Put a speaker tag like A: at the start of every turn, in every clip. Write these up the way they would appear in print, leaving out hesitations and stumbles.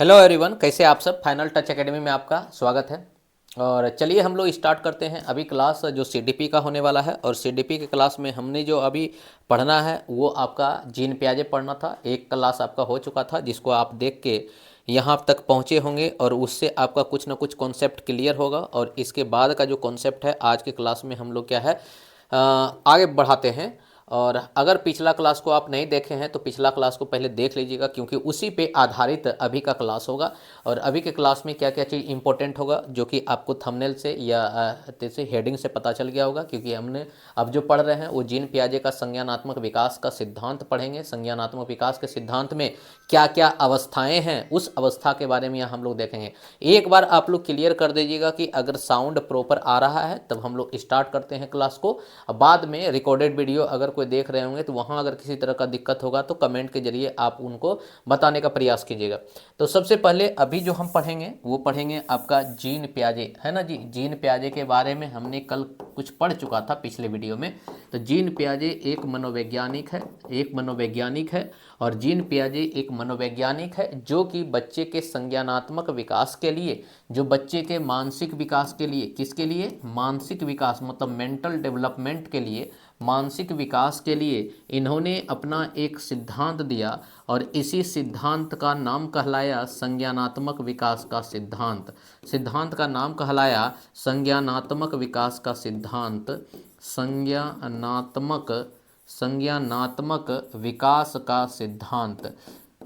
A: Hello everyone, कैसे आप सब। फाइनल टच एकेडमी में आपका स्वागत है। और चलिए हम लोग स्टार्ट करते हैं। अभी क्लास जो सीडीपी का होने वाला है, और सीडीपी के क्लास में हमने जो अभी पढ़ना है वो आपका जीन पियाजे पढ़ना था। एक क्लास आपका हो चुका था जिसको आप देख के यहाँ तक पहुँचे होंगे, और उससे आपका कुछ ना कुछ कॉन्सेप्ट क्लियर होगा। और इसके बाद का जो कॉन्सेप्ट है आज के क्लास में हम लोग क्या है आगे बढ़ाते हैं। और अगर पिछला क्लास को आप नहीं देखे हैं तो पिछला क्लास को पहले देख लीजिएगा, क्योंकि उसी पे आधारित अभी का क्लास होगा। और अभी के क्लास में क्या क्या चीज़ इंपॉर्टेंट होगा जो कि आपको थंबनेल से या जैसे हेडिंग से पता चल गया होगा, क्योंकि हमने अब जो पढ़ रहे हैं वो जीन पियाजे का संज्ञानात्मक विकास का सिद्धांत पढ़ेंगे। संज्ञानात्मक विकास के सिद्धांत में क्या क्या अवस्थाएं हैं उस अवस्था के बारे में यहाँ हम लोग देखेंगे। एक बार आप लोग क्लियर कर दीजिएगा कि अगर साउंड प्रॉपर आ रहा है तब हम लोग स्टार्ट करते हैं क्लास को। बाद में रिकॉर्डेड वीडियो अगर कोई देख रहे होंगे तो वहाँ अगर किसी तरह का दिक्कत होगा तो कमेंट के जरिए आप उनको बताने का प्रयास कीजिएगा। तो सबसे पहले अभी जो हम पढ़ेंगे वो पढ़ेंगे आपका जीन पियाजे, है ना जी। जीन पियाजे के बारे में हमने कल कुछ पढ़ चुका था पिछले वीडियो में। तो जीन पियाजे एक मनोवैज्ञानिक है, और जीन पियाजे एक मनोवैज्ञानिक है जो कि बच्चे के संज्ञानात्मक विकास के लिए, जो बच्चे के मानसिक विकास के लिए, किसके लिए, मानसिक विकास मतलब मेंटल डेवलपमेंट के लिए, मानसिक विकास के लिए इन्होंने अपना एक सिद्धांत दिया। और इसी सिद्धांत का नाम कहलाया संज्ञानात्मक विकास का सिद्धांत। सिद्धांत का नाम कहलाया संज्ञानात्मक विकास का सिद्धांत। संज्ञानात्मक संज्ञानात्मक विकास का सिद्धांत,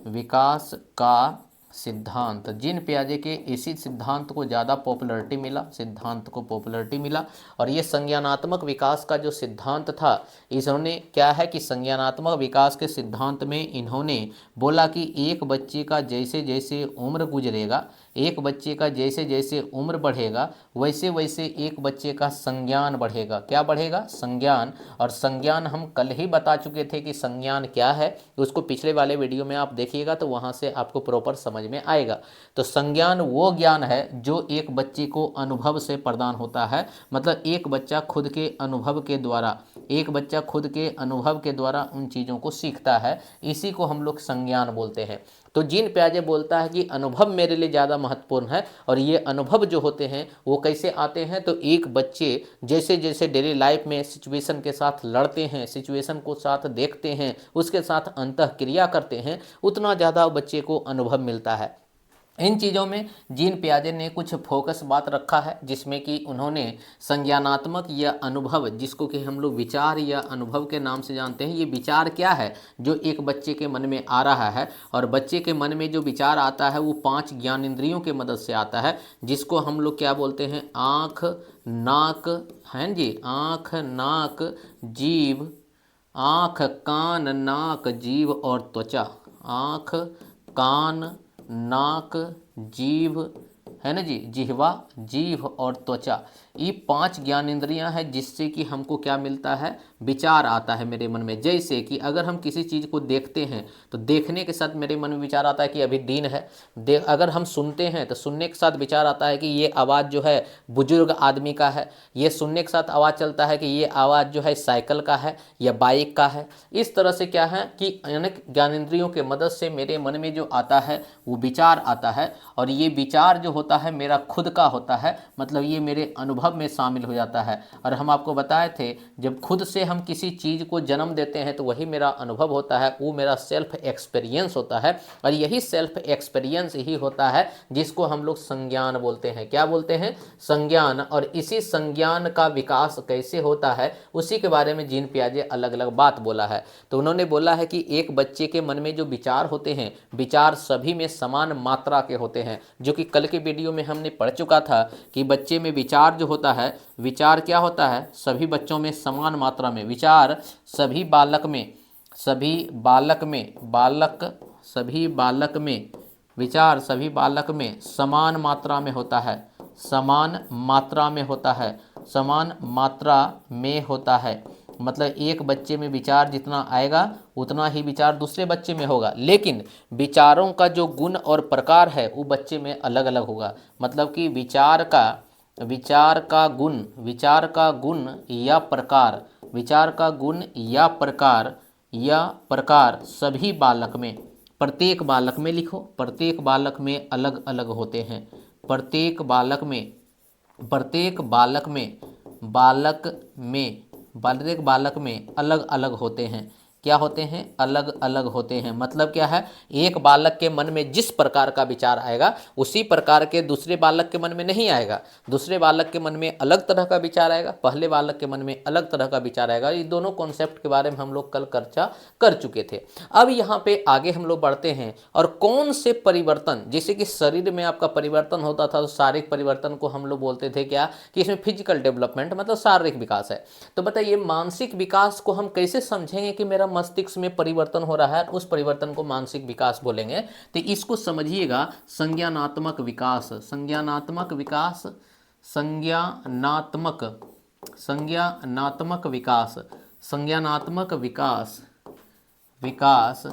A: विकास का सिद्धांत। जीन पियाजे के इसी सिद्धांत को ज़्यादा पॉपुलैरिटी मिला, सिद्धांत को पॉपुलैरिटी मिला। और ये संज्ञानात्मक विकास का जो सिद्धांत था, इन्होंने क्या है कि संज्ञानात्मक विकास के सिद्धांत में इन्होंने बोला कि एक बच्चे का जैसे जैसे उम्र गुजरेगा, एक बच्चे का जैसे जैसे उम्र बढ़ेगा वैसे वैसे एक बच्चे का संज्ञान बढ़ेगा। क्या बढ़ेगा? संज्ञान। और संज्ञान हम कल ही बता चुके थे कि संज्ञान क्या है, उसको पिछले वाले वीडियो में आप देखिएगा तो वहाँ से आपको प्रॉपर समझ में आएगा। तो संज्ञान वो ज्ञान है जो एक बच्चे को अनुभव से प्रदान होता है। मतलब एक बच्चा खुद के अनुभव के द्वारा, एक बच्चा खुद के अनुभव के द्वारा उन चीज़ों को सीखता है, इसी को हम लोग संज्ञान बोलते हैं। तो जीन पियाजे बोलता है कि अनुभव मेरे लिए ज़्यादा महत्वपूर्ण है। और ये अनुभव जो होते हैं वो कैसे आते हैं, तो एक बच्चे जैसे जैसे डेली लाइफ में सिचुएशन के साथ लड़ते हैं, सिचुएशन को साथ देखते हैं, उसके साथ अंतःक्रिया करते हैं, उतना ज़्यादा बच्चे को अनुभव मिलता है। इन चीज़ों में जीन पियाजे ने कुछ फोकस बात रखा है, जिसमें कि उन्होंने संज्ञानात्मक या अनुभव, जिसको कि हम लोग विचार या अनुभव के नाम से जानते हैं, ये विचार क्या है जो एक बच्चे के मन में आ रहा है। और बच्चे के मन में जो विचार आता है वो 5 ज्ञानेंद्रियों के मदद से आता है, जिसको हम लोग क्या बोलते हैं, आँख, नाक, हैं जी, आँख, नाक, जीभ, आँख, कान, नाक, जीभ और त्वचा। आँख, कान, नाक, जीभ, है ना जी, जिह्वा, जीभ और त्वचा, ये 5 ज्ञानेंद्रियां हैं जिससे कि हमको क्या मिलता है, विचार आता है मेरे मन में। जैसे कि अगर हम किसी चीज़ को देखते हैं तो देखने के साथ मेरे मन में विचार आता है कि अभी दिन है। अगर हम सुनते हैं तो सुनने के साथ विचार आता है कि ये आवाज़ जो है बुजुर्ग आदमी का है। ये सुनने के साथ आवाज़ चलता है कि ये आवाज़ जो है साइकिल का है या बाइक का है। इस तरह से क्या है कि अनेक ज्ञानेंद्रियों के मदद से मेरे मन में जो आता है वो विचार आता है। और ये विचार जो होता है मेरा खुद का होता है, मतलब ये मेरे अनुभव में शामिल हो जाता है। और हम आपको बताए थे जब खुद से हम किसी चीज़ को जन्म देते हैं तो वही मेरा अनुभव होता है, वो मेरा सेल्फ एक्सपीरियंस होता है। और यही सेल्फ एक्सपीरियंस ही होता है जिसको हम लोग संज्ञान बोलते हैं। क्या बोलते हैं? संज्ञान। और इसी संज्ञान का विकास कैसे होता है उसी के बारे में जीन पियाजे अलग अलग बात बोला है। तो उन्होंने बोला है कि एक बच्चे के मन में जो विचार होते हैं, विचार सभी में समान मात्रा के होते हैं, जो कि कल के वीडियो में हमने पढ़ चुका था कि बच्चे में विचार जो होता है, विचार क्या होता है, सभी बच्चों में समान मात्रा में विचार, सभी बालक में, सभी बालक में विचार सभी बालक में समान मात्रा में होता है, समान मात्रा में होता है, समान मात्रा में होता है। मतलब एक बच्चे में विचार जितना आएगा उतना ही विचार दूसरे बच्चे में होगा, लेकिन विचारों का जो गुण और प्रकार है वो बच्चे में अलग अलग होगा। मतलब कि विचार का गुण या प्रकार, सभी बालक में, प्रत्येक बालक में लिखो, प्रत्येक बालक में अलग अलग होते हैं, प्रत्येक बालक में, प्रत्येक बालक में, प्रत्येक बालक में अलग अलग होते हैं। क्या होते हैं? अलग अलग होते हैं। मतलब क्या है? एक बालक के मन में जिस प्रकार का विचार आएगा उसी प्रकार के दूसरे बालक के मन में नहीं आएगा। दूसरे बालक के मन में अलग तरह का विचार आएगा, पहले बालक के मन में अलग तरह का विचार आएगा। ये दोनों कॉन्सेप्ट के बारे में हम लोग कल चर्चा कर चुके थे। अब यहाँ पे आगे हम लोग बढ़ते हैं और कौन से परिवर्तन, जैसे कि शरीर में आपका परिवर्तन होता था तो शारीरिक परिवर्तन को हम लोग बोलते थे क्या कि इसमें फिजिकल डेवलपमेंट मतलब शारीरिक विकास है। तो बताइए मानसिक विकास को हम कैसे समझेंगे कि मेरा मस्तिष्क में परिवर्तन हो रहा है, उस परिवर्तन को मानसिक विकास बोलेंगे। तो इसको समझिएगा संज्ञानात्मक विकास, संज्ञानात्मक विकास, संज्ञानात्मक, संज्ञानात्मक विकास, संज्ञानात्मक विकास, विकास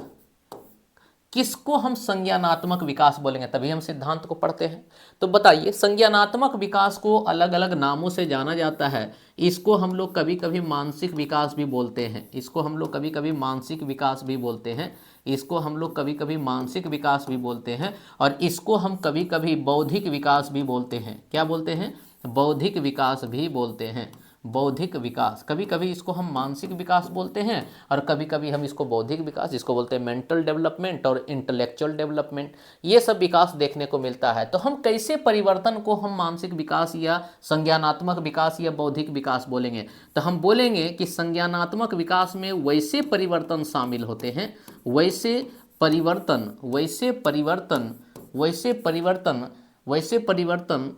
A: किसको हम संज्ञानात्मक विकास बोलेंगे? तभी हम सिद्धांत को पढ़ते हैं। तो बताइए संज्ञानात्मक विकास को अलग अलग नामों से जाना जाता है। इसको हम लोग कभी कभी मानसिक विकास भी बोलते हैं, इसको हम लोग कभी कभी मानसिक विकास भी बोलते हैं, इसको हम लोग कभी कभी मानसिक विकास भी बोलते हैं, और इसको हम कभी कभी बौद्धिक विकास भी बोलते हैं। क्या बोलते हैं? बौद्धिक विकास भी बोलते हैं। बौद्धिक विकास, कभी कभी इसको हम मानसिक विकास बोलते हैं और कभी कभी हम इसको बौद्धिक विकास, जिसको बोलते हैं मेंटल डेवलपमेंट और इंटेलेक्चुअल डेवलपमेंट, ये सब विकास देखने को मिलता है। तो हम कैसे परिवर्तन को हम मानसिक विकास या संज्ञानात्मक विकास या बौद्धिक विकास बोलेंगे? तो हम बोलेंगे कि संज्ञानात्मक विकास में वैसे परिवर्तन शामिल होते हैं, वैसे परिवर्तन, वैसे परिवर्तन, वैसे परिवर्तन, वैसे परिवर्तन,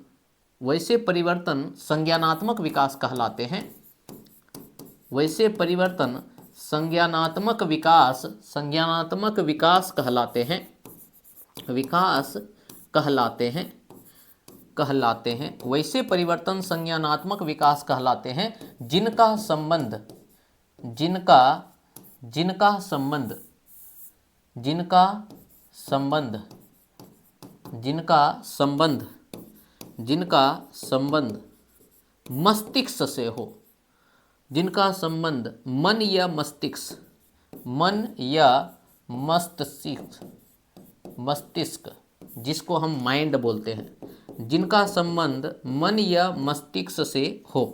A: वैसे परिवर्तन संज्ञानात्मक विकास कहलाते हैं। वैसे परिवर्तन संज्ञानात्मक विकास, संज्ञानात्मक विकास कहलाते हैं, विकास कहलाते हैं, कहलाते हैं। वैसे परिवर्तन संज्ञानात्मक विकास कहलाते हैं जिनका संबंध, जिनका, जिनका संबंध, जिनका संबंध, जिनका संबंध, जिनका संबंध मस्तिष्क से हो, जिनका संबंध मन या मस्तिष्क, मन या मस्तिष्क, मस्तिष्क जिसको हम माइंड बोलते हैं, जिनका संबंध मन या मस्तिष्क से हो,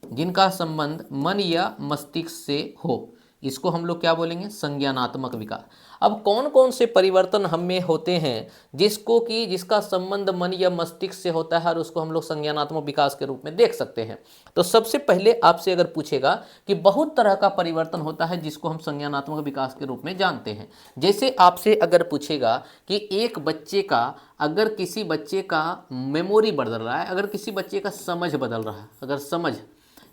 A: जिनका संबंध मन या मस्तिष्क से हो, इसको हम लोग क्या बोलेंगे? संज्ञानात्मक विकास। अब कौन कौन से परिवर्तन हम में होते हैं जिसको कि जिसका संबंध मन या मस्तिष्क से होता है और उसको हम लोग संज्ञानात्मक विकास के रूप में देख सकते हैं? तो सबसे पहले आपसे अगर पूछेगा कि बहुत तरह का परिवर्तन होता है जिसको हम संज्ञानात्मक विकास के रूप में जानते हैं। जैसे आपसे अगर पूछेगा कि एक बच्चे का, अगर किसी बच्चे का मेमोरी बदल रहा है, अगर किसी बच्चे का समझ बदल रहा है, अगर समझ,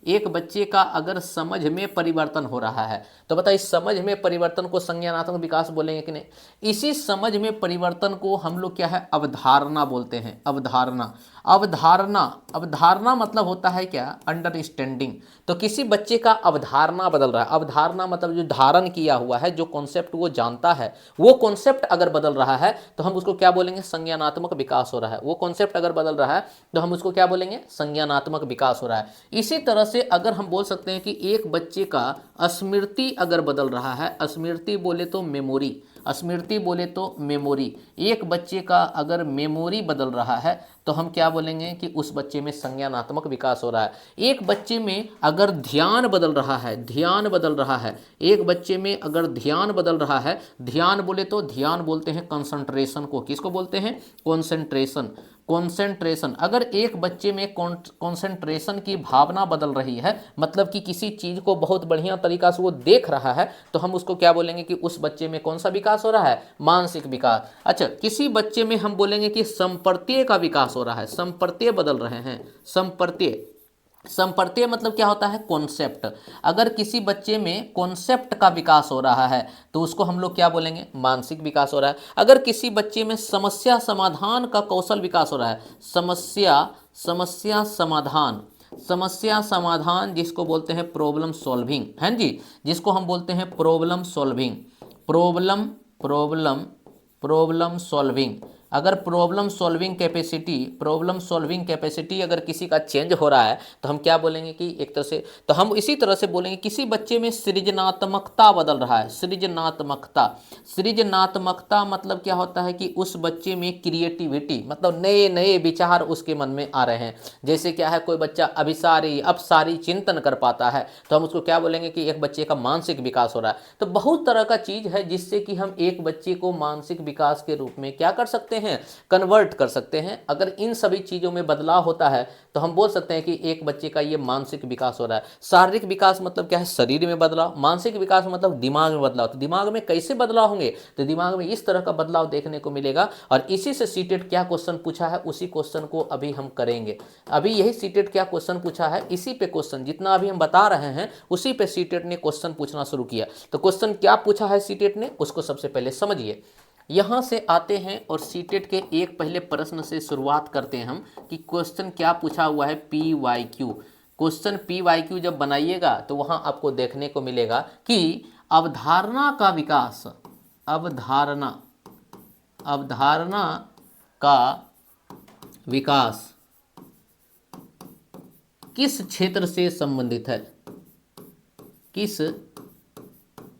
A: एक बच्चे का अगर समझ में परिवर्तन हो रहा है, तो बताइए समझ में परिवर्तन को संज्ञानात्मक विकास बोलेंगे कि नहीं? इसी समझ में परिवर्तन को हम लोग क्या है? अवधारणा बोलते हैं। अवधारणा, अवधारणा, अवधारणा मतलब होता है क्या? अंडरस्टैंडिंग। तो किसी बच्चे का अवधारणा बदल रहा है, अवधारणा मतलब जो धारण किया हुआ है, जो कॉन्सेप्ट वो जानता है, वो कॉन्सेप्ट अगर बदल रहा है तो हम उसको क्या बोलेंगे? संज्ञानात्मक विकास हो रहा है। वो कॉन्सेप्ट अगर बदल रहा है तो हम उसको क्या बोलेंगे? संज्ञानात्मक विकास हो रहा है। इसी तरह से अगर हम बोल सकते हैं कि एक बच्चे का स्मृति अगर बदल रहा है, स्मृति बोले तो मेमोरी, स्मृति बोले तो मेमोरी, एक बच्चे का अगर मेमोरी बदल रहा है तो हम क्या बोलेंगे कि उस बच्चे में संज्ञानात्मक विकास हो रहा है। एक बच्चे में अगर ध्यान बदल रहा है, ध्यान बदल रहा है, एक बच्चे में अगर ध्यान बदल रहा है, ध्यान बोले तो ध्यान बोलते हैं कंसंट्रेशन को, किसको बोलते हैं? Concentration, concentration. अगर एक बच्चे में कंसंट्रेशन की भावना बदल रही है, मतलब कि किसी चीज को बहुत बढ़िया तरीका से वो देख रहा है, तो हम उसको क्या बोलेंगे कि उस बच्चे में कौन सा विकास हो रहा है? मानसिक विकास। अच्छा, किसी बच्चे में हम बोलेंगे कि संपर्त्य का विकास हो रहा है, संपर्त्य बदल रहे हैं, संपर्त्य, संपर्त्य मतलब क्या होता है? कॉन्सेप्ट। अगर किसी बच्चे में कॉन्सेप्ट का विकास हो रहा है तो उसको हम लोग क्या बोलेंगे? मानसिक विकास हो रहा है। अगर किसी बच्चे में समस्या समाधान का कौशल विकास हो रहा है, समस्या, समस्या समाधान, समस्या समाधान जिसको बोलते हैं प्रॉब्लम सॉल्विंग, हैं जी, जिसको हम बोलते हैं problem solving, problem, problem, problem solving, अगर प्रॉब्लम सॉल्विंग कैपेसिटी अगर किसी का चेंज हो रहा है तो हम क्या बोलेंगे कि एक तरह से, तो हम इसी तरह से बोलेंगे किसी बच्चे में सृजनात्मकता बदल रहा है। सृजनात्मकता मतलब क्या होता है कि उस बच्चे में क्रिएटिविटी, मतलब नए नए विचार उसके मन में आ रहे हैं। जैसे क्या है, कोई बच्चा अभिसारी अपसारी चिंतन कर पाता है तो हम उसको क्या बोलेंगे कि एक बच्चे का मानसिक विकास हो रहा है। तो बहुत तरह का चीज है जिससे कि हम एक बच्चे को मानसिक विकास के रूप में क्या कर सकते हैं, कन्वर्ट कर सकते हैं। अगर इन सभी चीजों में बदलाव होता है तो हम बोल सकते हैं कि एक बच्चे का ये मानसिक विकास हो रहा है। शारीरिक विकास मतलब क्या है, शरीर में बदलाव। मानसिक विकास मतलब दिमाग में बदलाव। तो दिमाग में कैसे बदलाव होंगे, तो दिमाग में इस तरह का बदलाव देखने को मिलेगा। और इसी से सीटेट क्या क्वेश्चन पूछा है उसी क्वेश्चन को अभी हम करेंगे। अभी यही सीटेट क्या क्वेश्चन पूछा है, इसी पे क्वेश्चन जितना अभी हम बता रहे हैं उसी पे सीटेट ने क्वेश्चन पूछना शुरू किया। तो क्वेश्चन क्या पूछा है सीटेट ने, उसको सबसे पहले समझिए। यहां से आते हैं और सीटेट के एक पहले प्रश्न से शुरुआत करते हैं हम कि क्वेश्चन क्या पूछा हुआ है, P Y Q. Question P Y Q जब बनाइएगा तो वहां आपको देखने को मिलेगा कि अवधारणा का विकास, अवधारणा अवधारणा का विकास किस क्षेत्र से संबंधित है, किस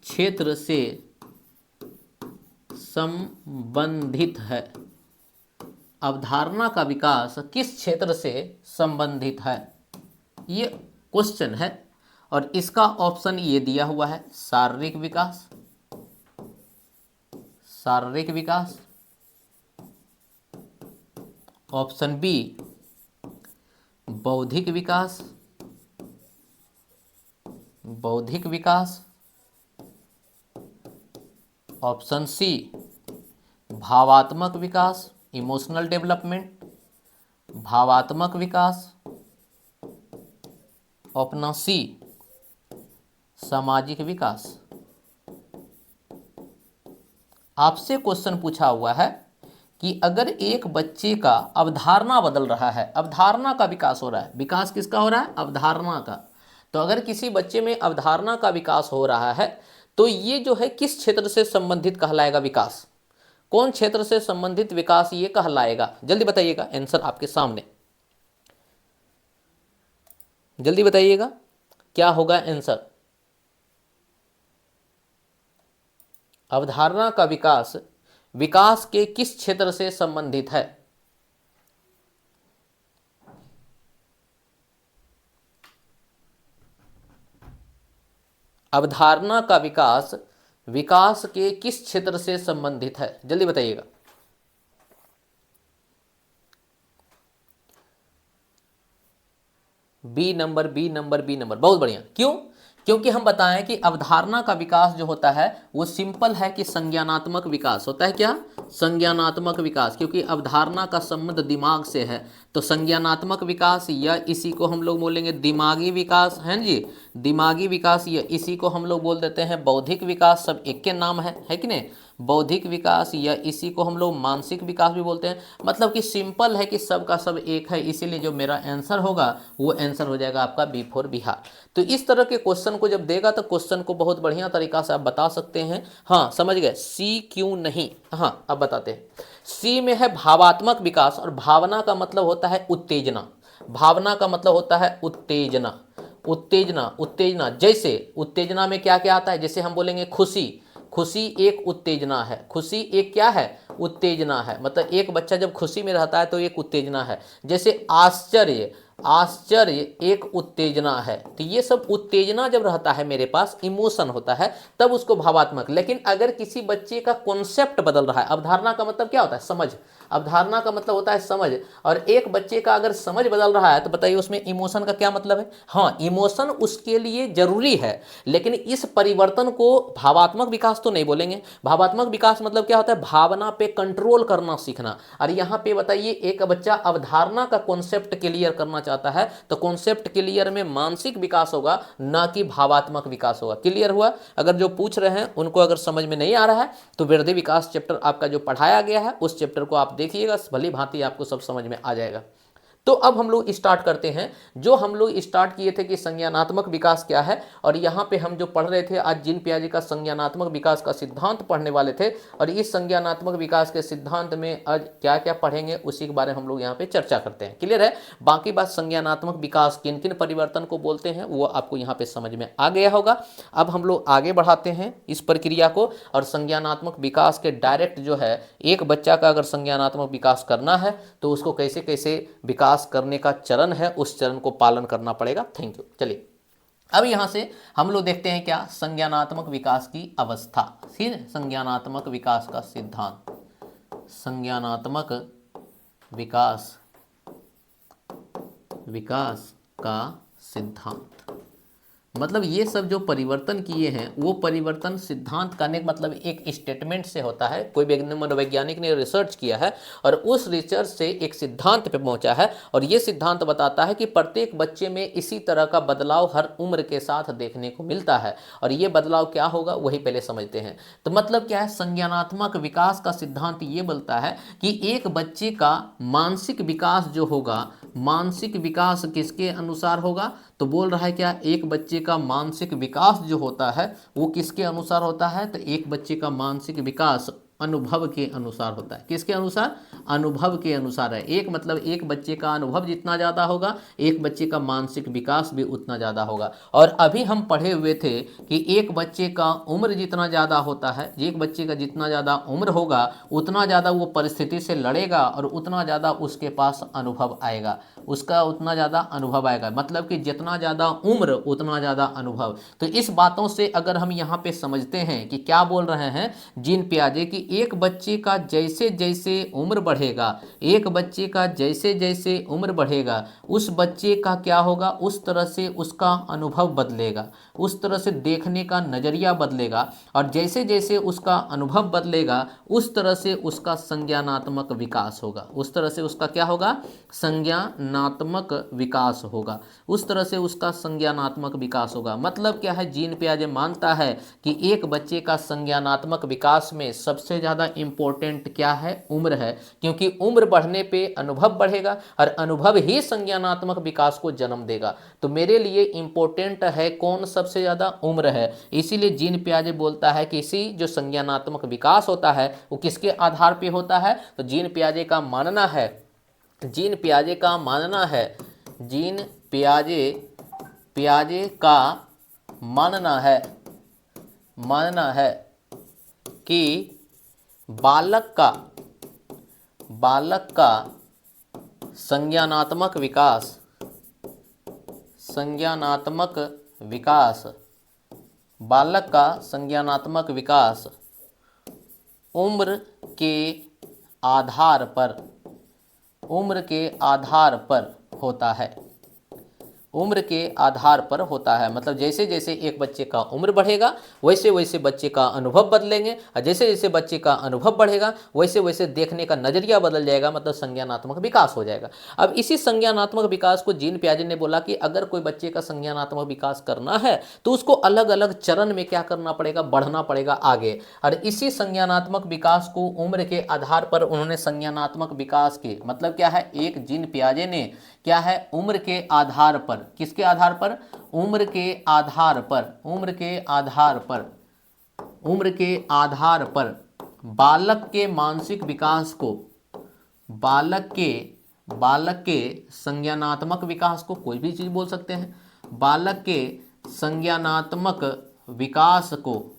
A: क्षेत्र से संबंधित है। अवधारणा का विकास किस क्षेत्र से संबंधित है, ये क्वेश्चन है। और इसका ऑप्शन ये दिया हुआ है, शारीरिक विकास, शारीरिक विकास। ऑप्शन बी बौद्धिक विकास, बौद्धिक विकास। ऑप्शन सी भावात्मक विकास, इमोशनल डेवलपमेंट, भावात्मक विकास। ऑप्शन सी सामाजिक विकास। आपसे क्वेश्चन पूछा हुआ है कि अगर एक बच्चे का अवधारणा बदल रहा है, अवधारणा का विकास हो रहा है, विकास किसका हो रहा है, अवधारणा का। तो अगर किसी बच्चे में अवधारणा का विकास हो रहा है तो ये जो है किस क्षेत्र से संबंधित कहलाएगा विकास, कौन क्षेत्र से संबंधित विकास ये कहलाएगा, जल्दी बताइएगा। आंसर आपके सामने, जल्दी बताइएगा क्या होगा आंसर। अवधारणा का विकास विकास के किस क्षेत्र से संबंधित है। अवधारणा का विकास विकास के किस क्षेत्र से संबंधित है, जल्दी बताइएगा। B number, B number, B number, बहुत बढ़िया। क्यों, क्योंकि हम बताएं कि अवधारणा का विकास जो होता है वो सिंपल है कि संज्ञानात्मक विकास होता है। क्या, संज्ञानात्मक विकास, क्योंकि अवधारणा का संबंध दिमाग से है तो संज्ञानात्मक विकास या इसी को हम लोग बोलेंगे दिमागी विकास, है जी, दिमागी विकास, या इसी को हम लोग बोल देते हैं बौद्धिक विकास। सब एक के नाम है कि नहीं, बौद्धिक विकास, या इसी को हम लोग मानसिक विकास भी बोलते हैं। मतलब कि सिंपल है कि सब का सब एक है, इसीलिए जो मेरा आंसर होगा वो आंसर हो जाएगा आपका बी फॉर बिहार। तो इस तरह के क्वेश्चन को जब देगा तो क्वेश्चन को बहुत बढ़िया तरीका से आप बता सकते हैं। हाँ समझ गए, सी क्यों नहीं। हाँ अब बताते हैं, सी में है भावात्मक विकास, और भावना का मतलब होता है उत्तेजना, भावना का मतलब होता है उत्तेजना, उत्तेजना, उत्तेजना। जैसे उत्तेजना में क्या क्या आता है, जैसे हम बोलेंगे खुशी, खुशी एक उत्तेजना है, खुशी एक क्या है, उत्तेजना है। मतलब एक बच्चा जब खुशी में रहता है तो एक उत्तेजना है। जैसे आश्चर्य, आश्चर्य एक उत्तेजना है। तो ये सब उत्तेजना जब रहता है मेरे पास, इमोशन होता है, तब उसको भावात्मक। लेकिन अगर किसी बच्चे का कॉन्सेप्ट बदल रहा है, अवधारणा का मतलब क्या होता है, समझ, अवधारणा का मतलब होता है समझ, और एक बच्चे का अगर समझ बदल रहा है तो बताइए उसमें इमोशन का क्या मतलब है। हाँ इमोशन उसके लिए जरूरी है, लेकिन इस परिवर्तन को भावात्मक विकास तो नहीं बोलेंगे। भावात्मक विकास मतलब क्या होता है, भावना पे कंट्रोल करना सीखना। और यहाँ पे बताइए एक बच्चा अवधारणा का कॉन्सेप्ट क्लियर करना चाहता है तो कॉन्सेप्ट क्लियर में मानसिक विकास होगा, ना कि भावात्मक विकास होगा। क्लियर हुआ। अगर जो पूछ रहे हैं उनको अगर समझ में नहीं आ रहा है तो वृद्धि विकास चैप्टर आपका जो पढ़ाया गया है उस चैप्टर को आप देखिएगा, भली भांति आपको सब समझ में आ जाएगा। तो अब हम लोग स्टार्ट करते हैं। जो हम लोग स्टार्ट किए थे कि संज्ञानात्मक विकास क्या है, और यहाँ पे हम जो पढ़ रहे थे आज जीन पियाजे का संज्ञानात्मक विकास का सिद्धांत पढ़ने वाले थे, और इस संज्ञानात्मक विकास के सिद्धांत में आज क्या क्या पढ़ेंगे उसी के बारे में हम लोग यहाँ पे चर्चा करते हैं। क्लियर है? बाकी बात संज्ञानात्मक विकास किन किन परिवर्तन को बोलते हैं वो आपको यहाँ पे समझ में आ गया होगा। अब हम लोग आगे बढ़ाते हैं इस प्रक्रिया को, और संज्ञानात्मक विकास के डायरेक्ट जो है एक बच्चा का अगर संज्ञानात्मक विकास करना है तो उसको कैसे कैसे विकास करने का चरण है उस चरण को पालन करना पड़ेगा। Thank you. चलिए अब यहां से हम लोग देखते हैं क्या संज्ञानात्मक विकास की अवस्था, फिर संज्ञानात्मक विकास का सिद्धांत। संज्ञानात्मक विकास का सिद्धांत मतलब ये सब जो परिवर्तन किए हैं वो परिवर्तन सिद्धांत करने का मतलब एक स्टेटमेंट से होता है। कोई मनोवैज्ञानिक ने रिसर्च किया है और उस रिसर्च से एक सिद्धांत पे पहुंचा है, और ये सिद्धांत बताता है कि प्रत्येक बच्चे में इसी तरह का बदलाव हर उम्र के साथ देखने को मिलता है। और ये बदलाव क्या होगा वही पहले समझते हैं। तो मतलब क्या है, संज्ञानात्मक विकास का सिद्धांत ये बोलता है कि एक बच्चे का मानसिक विकास जो होगा, मानसिक विकास किसके अनुसार होगा, तो बोल रहा है क्या एक बच्चे का मानसिक विकास जो होता है वो किसके अनुसार होता है, तो एक बच्चे का मानसिक विकास अनुभव के अनुसार होता है। किसके अनुसार? अनुभव के अनुसार है। एक मतलब एक बच्चे का अनुभव जितना ज़्यादा होगा एक बच्चे का मानसिक विकास भी उतना ज़्यादा होगा। और अभी हम पढ़े हुए थे कि एक बच्चे का उम्र जितना ज़्यादा होता है, एक बच्चे का जितना ज़्यादा उम्र होगा उतना ज़्यादा वो परिस्थिति से लड़ेगा और उतना ज़्यादा उसके पास अनुभव आएगा, उसका उतना ज़्यादा अनुभव आएगा। मतलब कि जितना ज़्यादा उम्र उतना ज़्यादा अनुभव। तो इस बातों से अगर हम यहाँ पे समझते हैं कि क्या बोल रहे हैं जीन पियाजे की एक बच्चे का जैसे जैसे उम्र बढ़ेगा, एक बच्चे का जैसे जैसे उम्र बढ़ेगा उस बच्चे का क्या होगा, उस तरह से उसका अनुभव बदलेगा, उस तरह से देखने का नज़रिया बदलेगा, और जैसे जैसे उसका अनुभव बदलेगा उस तरह से उसका संज्ञानात्मक विकास होगा, उस तरह से उसका क्या होगा, संज्ञानात्मक विकास होगा, उस तरह से उसका संज्ञानात्मक विकास होगा। मतलब क्या है, जीन पियाजे मानता है कि एक बच्चे का संज्ञानात्मक विकास में सबसे ज़्यादा इम्पोर्टेंट क्या है, उम्र है, क्योंकि उम्र बढ़ने पे अनुभव बढ़ेगा और अनुभव ही संज्ञानात्मक विकास को जन्म देगा। तो मेरे लिए इम्पोर्टेंट है कौन, सबसे ज़्यादा उम्र है। इसीलिए जीन पियाजे बोलता है कि इसी जो संज्ञानात्मक विकास होता है वो किसके आधार पे होता है, तो जीन पियाजे का मानना है, जीन पियाजे का मानना है, जीन पियाजे का मानना है कि बालक का संज्ञानात्मक विकास बालक का संज्ञानात्मक विकास उम्र के आधार पर होता है, उम्र के आधार पर होता है। मतलब जैसे जैसे एक बच्चे का उम्र बढ़ेगा वैसे वैसे बच्चे का अनुभव बदलेंगे, और जैसे जैसे बच्चे का अनुभव बढ़ेगा वैसे वैसे देखने का नज़रिया बदल जाएगा, मतलब संज्ञानात्मक विकास हो जाएगा। अब इसी संज्ञानात्मक विकास को जीन पियाजे ने बोला कि अगर कोई बच्चे का संज्ञानात्मक विकास करना है तो उसको अलग अलग चरण में क्या करना पड़ेगा, बढ़ना पड़ेगा आगे। और इसी संज्ञानात्मक विकास को उम्र के आधार पर उन्होंने संज्ञानात्मक विकास के मतलब क्या है, एक जीन पियाजे ने क्या है, उम्र के आधार पर, किसके आधार पर, उम्र के आधार पर बालक के मानसिक विकास को, बालक के संज्ञानात्मक विकास को, कोई भी चीज बोल सकते हैं, बालक के संज्ञानात्मक विकास को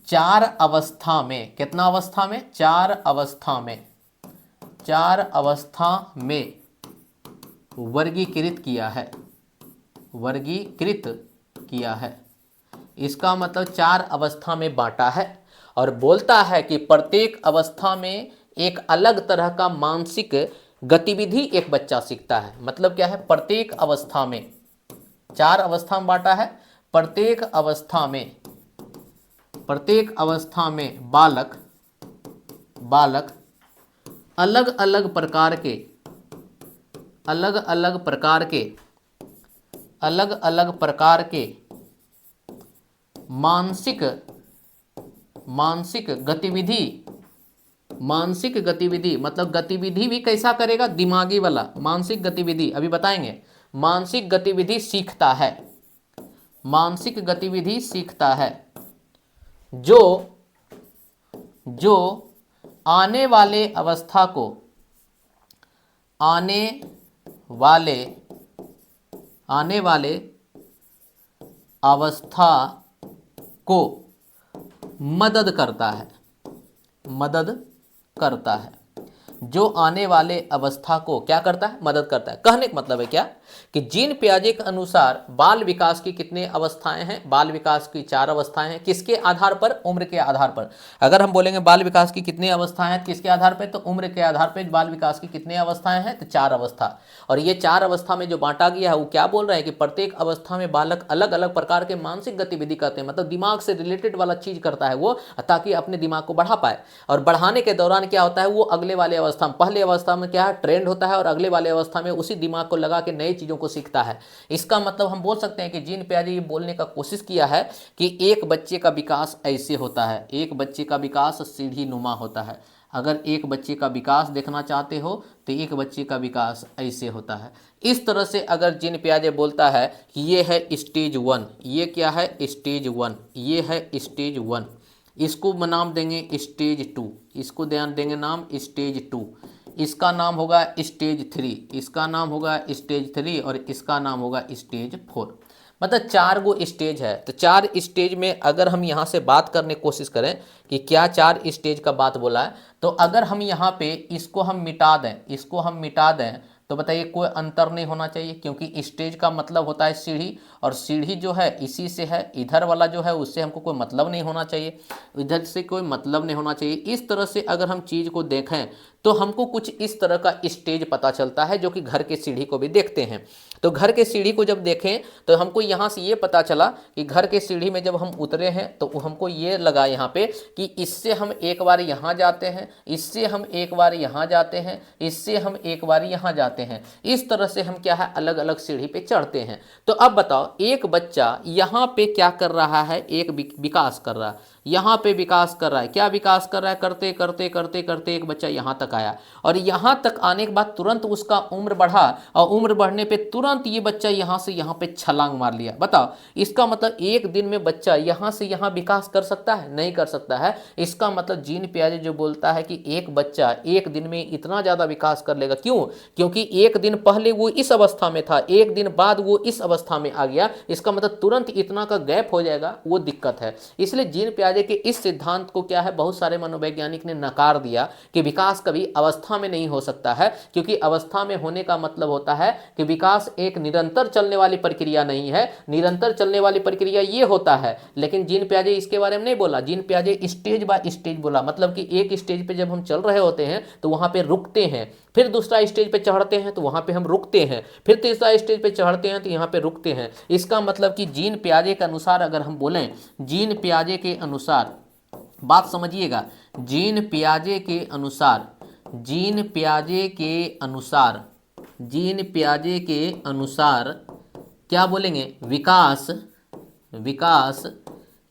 A: चार अवस्था में, कितना अवस्था में, चार अवस्था में वर्गीकृत किया है। इसका मतलब चार अवस्था में बांटा है, और बोलता है कि प्रत्येक अवस्था में एक अलग तरह का मानसिक गतिविधि एक बच्चा सीखता है। मतलब क्या है, प्रत्येक अवस्था में, चार अवस्था में बांटा है, प्रत्येक अवस्था में बालक अलग अलग प्रकार के मानसिक मानसिक गतिविधि मतलब गतिविधि भी कैसा करेगा, दिमागी वाला मानसिक गतिविधि, अभी बताएंगे। मानसिक गतिविधि सीखता है, मानसिक गतिविधि सीखता है जो जो आने वाले अवस्था को, आने वाले अवस्था को मदद करता है, मदद करता है, जो आने वाले अवस्था को क्या करता है, मदद करता है। कहने का मतलब है क्या कि जीन पियाजे के अनुसार बाल विकास की कितने अवस्थाएं हैं, बाल विकास की 4 अवस्थाएं हैं। किसके आधार पर, उम्र के आधार पर। अगर हम बोलेंगे बाल विकास की कितनी अवस्थाएं हैं, किसके आधार पर, तो उम्र के आधार पर बाल विकास की कितनी अवस्थाएं हैं, तो 4 अवस्था। और ये 4 अवस्था में जो बांटा गया है वो क्या बोल रहे हैं कि प्रत्येक अवस्था में बालक अलग अलग प्रकार के मानसिक गतिविधि करते हैं, मतलब दिमाग से रिलेटेड वाला चीज करता है वो, ताकि अपने दिमाग को बढ़ा पाए। और बढ़ाने के दौरान क्या होता है, वो अगले वाले अवस्था में, पहले अवस्था में क्या है, ट्रेंड होता है, और अगले वाले अवस्था में उसी दिमाग को लगा के नई चीजों को सीखता है। इसका मतलब हम बोल सकते हैं कि जीन पियाजे ये बोलने का कोशिश किया है कि एक बच्चे का विकास ऐसे होता है, एक बच्चे का विकास सीढ़ी नुमा होता है। अगर एक बच्चे का विकास देखना चाहते हो तो एक बच्चे का विकास ऐसे होता है। इस तरह से अगर जीन पियाजे बोलता है कि ये है स्टेज 1, ये क्या है, स्टेज 1, ये है स्टेज 1, इसको नाम देंगे स्टेज 2, इसको ध्यान देंगे नाम स्टेज 2, इसका नाम होगा स्टेज 3, इसका नाम होगा स्टेज 3, और इसका नाम होगा स्टेज 4। मतलब 4 गो स्टेज है। तो 4 स्टेज में अगर हम यहाँ से बात करने की कोशिश करें कि क्या 4 स्टेज का बात बोला है, तो अगर हम यहाँ पे इसको हम मिटा दें, इसको हम मिटा दें, तो बताइए कोई अंतर नहीं होना चाहिए, क्योंकि स्टेज का मतलब होता है सीढ़ी, और सीढ़ी जो है इसी से है, इधर वाला जो है उससे हमको कोई मतलब नहीं होना चाहिए, इधर से कोई मतलब नहीं होना चाहिए। इस तरह से अगर हम चीज़ को देखें तो हमको कुछ इस तरह का स्टेज पता चलता है, जो कि घर के सीढ़ी को भी देखते हैं। तो घर के सीढ़ी को जब देखें तो हमको यहाँ से ये पता चला कि घर के सीढ़ी में जब हम उतरे हैं तो हमको ये लगा यहाँ पे कि इससे हम एक बार यहाँ जाते हैं, इससे हम एक बार यहाँ जाते हैं, इससे हम एक बार यहाँ जाते हैं। इस तरह से हम क्या है, अलग अलग सीढ़ी पे चढ़ते हैं। तो अब बताओ, एक बच्चा यहाँ पे क्या कर रहा है, एक विकास कर रहा है, यहाँ पे विकास कर रहा है। क्या विकास कर रहा है, करते करते करते करते एक बच्चा यहाँ तक आया, और यहाँ तक आने के बाद तुरंत उसका उम्र बढ़ा, और उम्र बढ़ने पे तुरंत ये बच्चा यहाँ से यहाँ पे छलांग मार लिया। बताओ, इसका मतलब एक दिन में बच्चा यहाँ से यहाँ विकास कर सकता है, नहीं कर सकता है। इसका मतलब जीन पियाजे जो बोलता है कि एक बच्चा एक दिन में इतना ज़्यादा विकास कर लेगा। क्यों? क्योंकि एक दिन पहले वो इस अवस्था में था, एक दिन बाद वो इस अवस्था में आ गया, इसका मतलब तुरंत इतना का गैप हो जाएगा, वो दिक्कत है। इसलिए जीन पियाजे के इस सिद्धांत को क्या है, बहुत सारे मनोवैज्ञानिक ने नकार दिया कि विकास कभी अवस्था में नहीं हो सकता है, क्योंकि अवस्था में होने का मतलब होता है कि विकास एक निरंतर चलने वाली प्रक्रिया नहीं है। निरंतर चलने वाली प्रक्रिया ये होता है, लेकिन जीन पियाजे इसके बारे में नहीं बोला। जीन पियाजे स्टेज बाय स्टेज बोला, मतलब कि एक स्टेज पे जब हम चल रहे होते हैं तो वहां पे रुकते हैं, फिर दूसरा स्टेज पे चढ़ते हैं तो वहां पे हम रुकते हैं, फिर तीसरा स्टेज पे चढ़ते हैं तो यहाँ पे रुकते हैं। इसका मतलब कि जीन पियाजे के अनुसार अगर हम बोलें, जीन पियाजे के अनुसार, बात समझिएगा, जीन पियाजे के अनुसार, जीन पियाजे के अनुसार, जीन पियाजे के अनुसार क्या बोलेंगे, विकास, विकास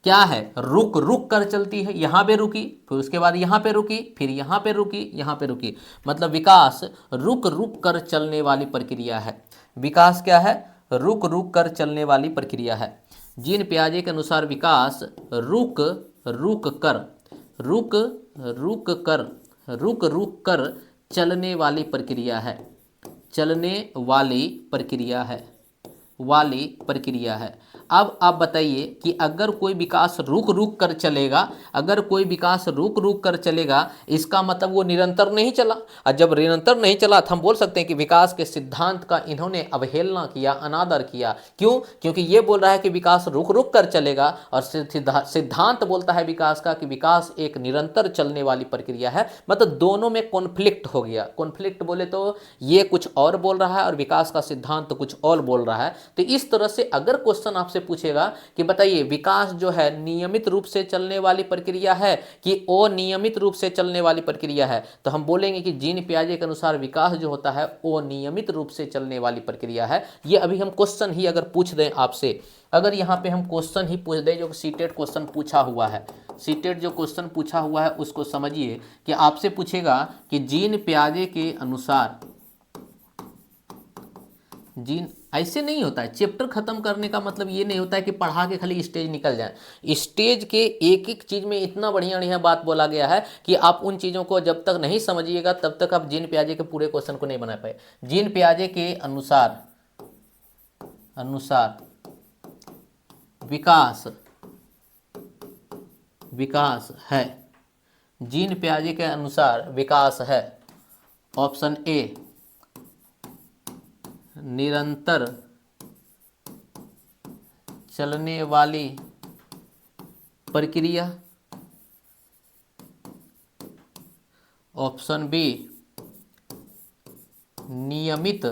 A: क्या है, रुक रुक कर चलती है। यहाँ पे रुकी, फिर उसके बाद यहाँ पे रुकी, फिर यहाँ पे रुकी, यहाँ पे रुकी, मतलब विकास रुक रुक कर चलने वाली प्रक्रिया है। विकास क्या है, रुक रुक कर चलने वाली प्रक्रिया है। जीन पियाजे के अनुसार विकास रुक रुक कर, रुक रुक कर, रुक रुक कर चलने वाली प्रक्रिया है, चलने वाली प्रक्रिया है, वाली प्रक्रिया है। अब आप बताइए कि अगर कोई विकास रुक रुक कर चलेगा, अगर कोई विकास रुक रुक कर चलेगा, इसका मतलब वो निरंतर नहीं चला। और जब निरंतर नहीं चला तो हम बोल सकते हैं कि विकास के सिद्धांत का इन्होंने अवहेलना किया, अनादर किया। क्यों? क्योंकि ये बोल रहा है कि विकास रुक रुक कर चलेगा, और सिद्धांत बोलता है विकास का कि विकास एक निरंतर चलने वाली प्रक्रिया है। मतलब दोनों में कॉन्फ्लिक्ट हो गया। कॉन्फ्लिक्ट बोले तो ये कुछ और बोल रहा है और विकास का सिद्धांत कुछ और बोल रहा है। तो इस तरह से अगर क्वेश्चन आपसे पूछेगा कि बताइए विकास जो है नियमित रूप से चलने वाली प्रक्रिया है कि अनियमित रूप से चलने वाली प्रक्रिया है, तो हम बोलेंगे कि जीन पियाजे के अनुसार विकास जो होता है अनियमित रूप से चलने वाली प्रक्रिया है। ये अभी हम क्वेश्चन ही अगर पूछ दें आपसे, अगर यहाँ पे हम क्वेश्चन ही पूछ दें जो सीटेट क्वेश्चन पूछा हुआ है, सीटेट जो क्वेश्चन पूछा हुआ है उसको समझिए कि आपसे पूछेगा कि जीन पियाजे के अनुसार, जीन ऐसे नहीं होता है। चैप्टर खत्म करने का मतलब ये नहीं होता है कि पढ़ा के खाली स्टेज निकल जाए। स्टेज के एक एक चीज में इतना बढ़िया बढ़िया बात बोला गया है कि आप उन चीजों को जब तक नहीं समझिएगा तब तक आप जीन पियाजे के पूरे क्वेश्चन को नहीं बना पाए। जीन पियाजे के अनुसार विकास है। जीन पियाजे के अनुसार विकास है। ऑप्शन ए निरंतर चलने वाली प्रक्रिया। ऑप्शन बी नियमित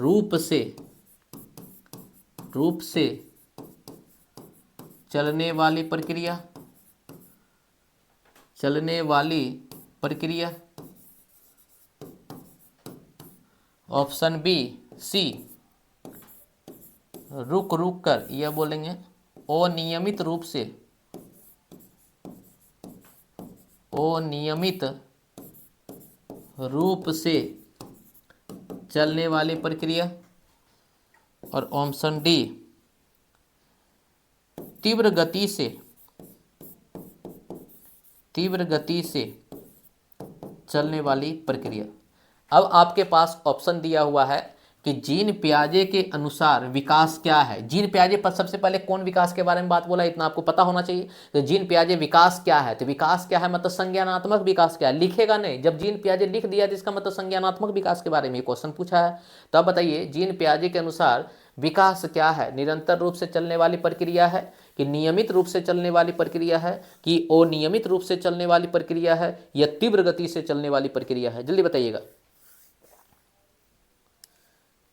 A: रूप से चलने वाली प्रक्रिया। ऑप्शन बी सी रुक कर, यह बोलेंगे अनियमित रूप से चलने वाली प्रक्रिया। और ऑप्शन डी तीव्र गति से चलने वाली प्रक्रिया। अब आपके पास ऑप्शन दिया हुआ है कि जीन पियाजे के अनुसार विकास क्या है। जीन पियाजे पर सबसे पहले कौन विकास के बारे में बात बोला, इतना आपको पता होना चाहिए। तो जीन पियाजे विकास क्या है, तो विकास क्या है मतलब संज्ञानात्मक विकास क्या है, लिखेगा नहीं। जब जीन पियाजे लिख दिया तो इसका मतलब संज्ञानात्मक विकास के बारे में क्वेश्चन पूछा है। तो अब बताइए जीन पियाजे के अनुसार विकास क्या है, निरंतर रूप से चलने वाली प्रक्रिया है कि नियमित रूप से चलने वाली प्रक्रिया है कि अनियमित रूप से चलने वाली प्रक्रिया है या तीव्र गति से चलने वाली प्रक्रिया है। जल्दी बताइएगा,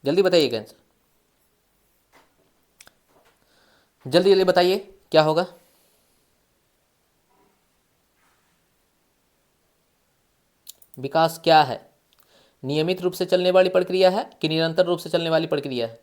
A: जल्दी बताइएगा आंसर, जल्दी जल्दी बताइए क्या होगा। विकास क्या है, नियमित रूप से चलने वाली प्रक्रिया है कि निरंतर रूप से चलने वाली प्रक्रिया है।